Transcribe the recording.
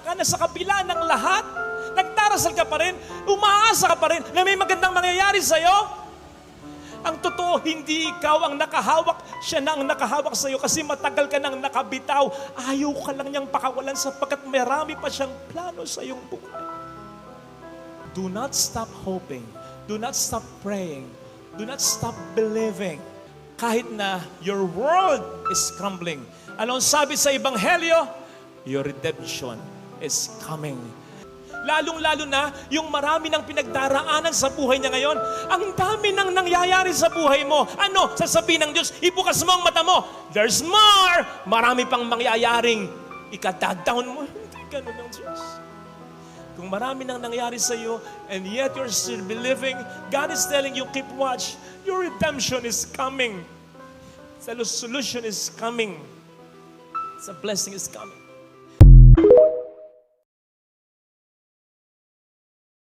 ka na sa kabila ng lahat. Nagdarasal ka pa rin, umaasa ka pa rin na may magandang mangyayari sa'yo. Ang totoo, hindi ikaw ang nakahawak, siya na ang nakahawak sa'yo kasi matagal ka nang nakabitaw. Ayaw ka lang niyang pakawalan sapagkat marami pa siyang plano sa iyong buhay. Do not stop hoping. Do not stop praying. Do not stop believing. Kahit na your world is crumbling. Anong sabi sa Ebanghelyo? Your redemption is coming. Lalong-lalo na yung marami ng pinagdaraanan sa buhay niya ngayon. Ang dami nang nangyayari sa buhay mo. Ano? Sasabihin ng Diyos, ibukas mo ang mata mo. There's more! Marami pang mangyayaring ikadadown mo. Hindi ganun ng Diyos. Kung marami nang nangyari sa iyo and yet you're still believing, God is telling you, keep watch. Your redemption is coming. The solution is coming. The blessing is coming.